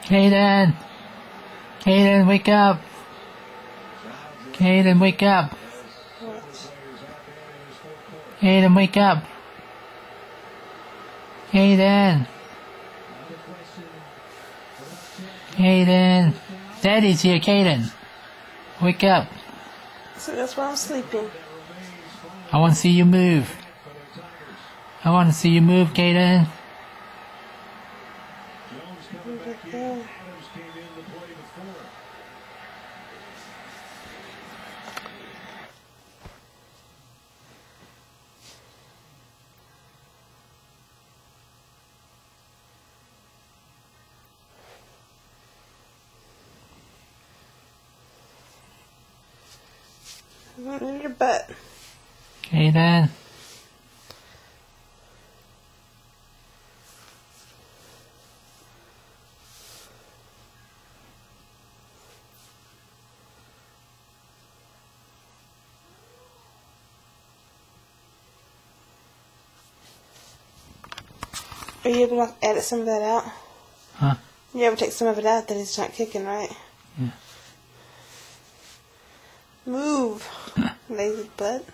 Caden! Caden, wake up! Caden, wake up! Caden, wake up! Caden! Caden! Daddy's here, Caden! Wake up! So that's why I'm sleeping. I want to see you move. I want to see you move, Caden. In your butt. Caden. Are you able to edit some of that out? Huh? You ever take some of it out that he's not kicking, right? Yeah. Move, lazy butt.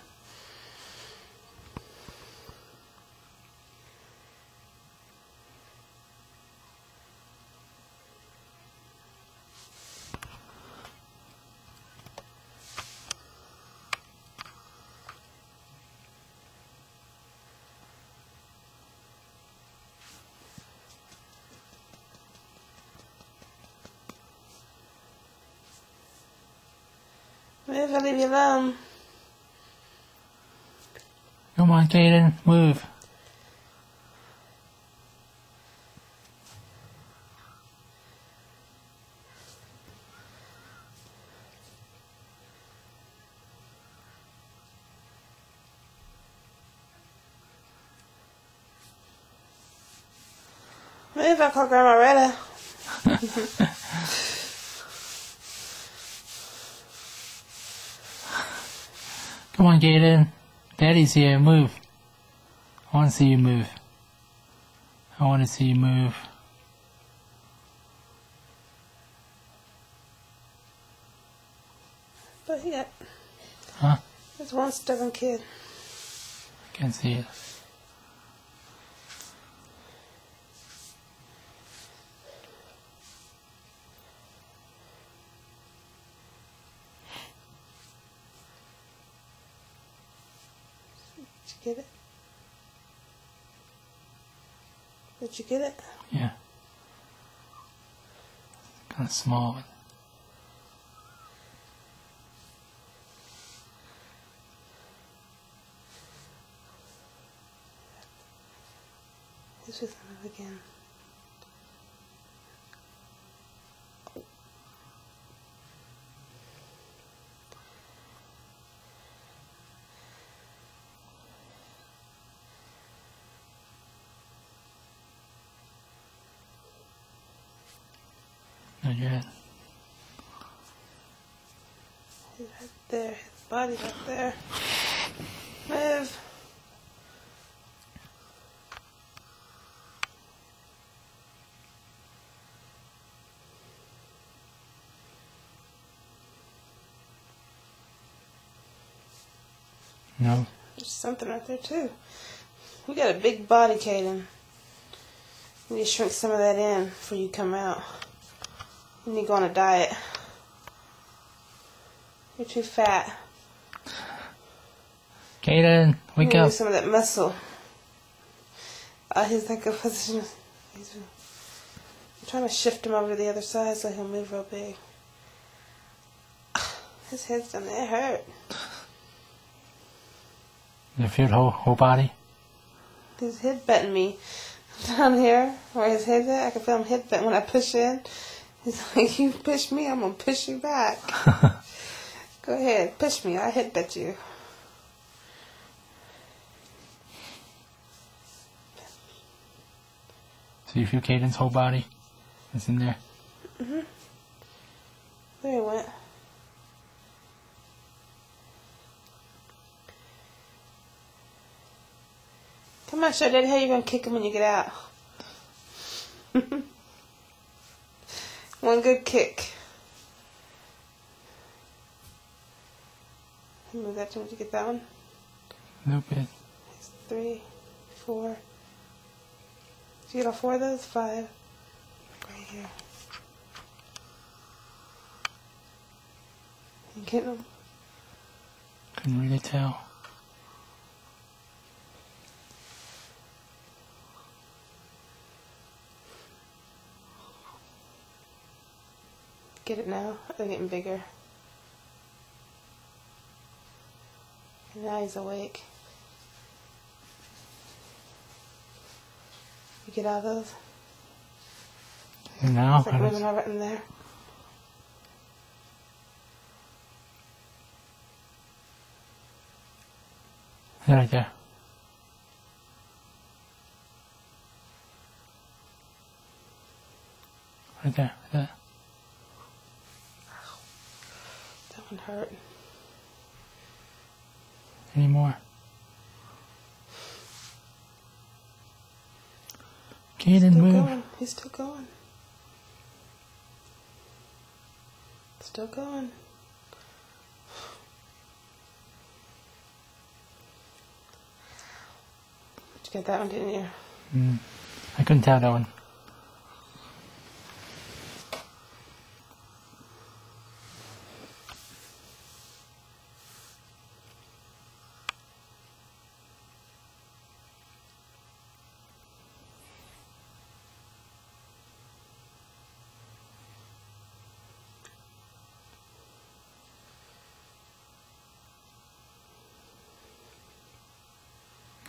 Move, I'll leave you alone. Come on, Caden, move. Move, I'll call Grandma Retta. Come on, Caden. Daddy's here, move. I want to see you move. I want to see you move. But yeah. Huh? There's one stubborn kid. I can't see it. Did you get it? Did you get it? Yeah. Kind of small. This is another again. Not yet. He's right there. His body right there. Move. No. There's something right there too. You got a big body, Caden. You need to shrink some of that in before you come out. You need to go on a diet. You're too fat. Caden, wake You up. need some of that muscle. He's like a position. I'm trying to shift him over to the other side so he'll move real big. His head's down there. It hurt. You feel the whole body? He's headbutting me down here where his head's at. I can feel him headbutting when I push in. He's like, you push me, I'm going to push you back. Go ahead, push me. I headbutt you. So you feel Caden's whole body is in there? Mm-hmm. There he went. Come on, show Daddy how you're going to kick him when you get out. One good kick. Move that to when you get that one. A little bit. It's 3, 4. Did you get all 4 of those? 5. Right here. You getting them? Couldn't really tell. Get it now? They're getting bigger. And now he's awake. You get all those? And now? It's like moving all right in there. Right there. Right there. That. That one hurt. Any more? Caden, Still move. going. He's still going. Still going. You got that one, didn't you? I couldn't tell that one.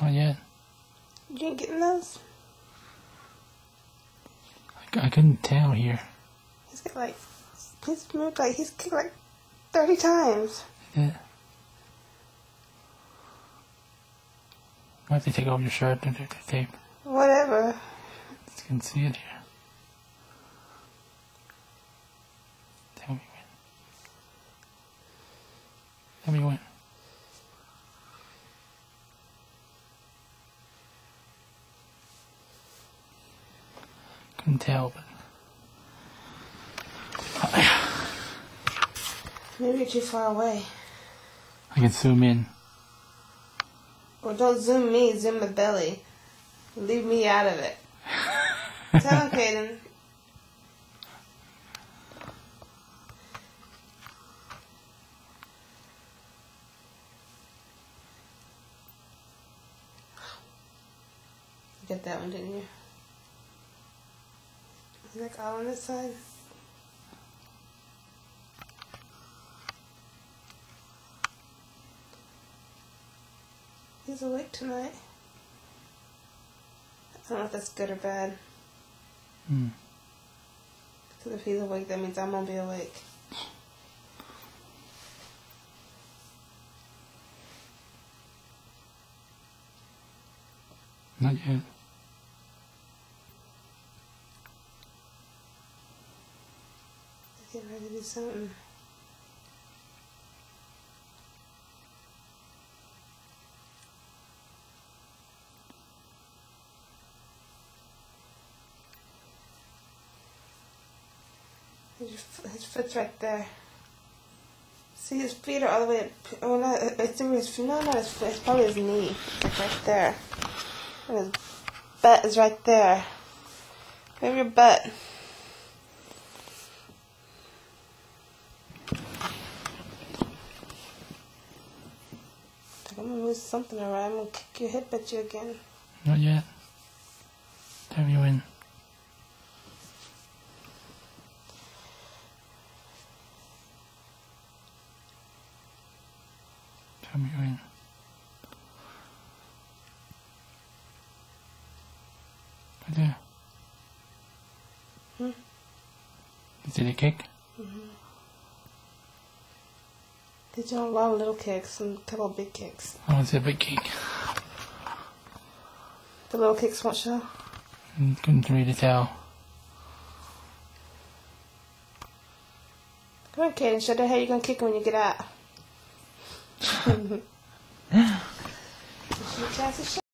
Not yet. You ain't getting those? I couldn't tell here. He's got like, he's moved like, he's kicked like 30 times. Yeah. Might have to take off your shirt and do the tape. Whatever. You can see it here. Tell me when. Tell me when. Couldn't tell, but Maybe you're too far away. I can zoom in. Or don't zoom me, zoom the belly. Leave me out of it. Tell him, Caden. You got that one, didn't you? Is that all on this side? He's awake tonight. I don't know if that's good or bad. Because if he's awake, that means I'm going to be awake. Not yet. He's getting ready to do something. His foot's right there. See, his feet are all the way up. Oh, no, it's in his feet. No, no, it's probably his knee. It's right there. And his butt is right there. Move your butt. I'm going to move something around. I'm going to kick your hip at you again. Not yet. Tell me when. Tell me when. Right there. Did it kick? Did you a lot of little kicks and a couple of big kicks? Oh, it's a big kick. The little kicks won't show? Couldn't really tell. Come on, Caden, show them how you're going to kick when you get out. Your chance to show.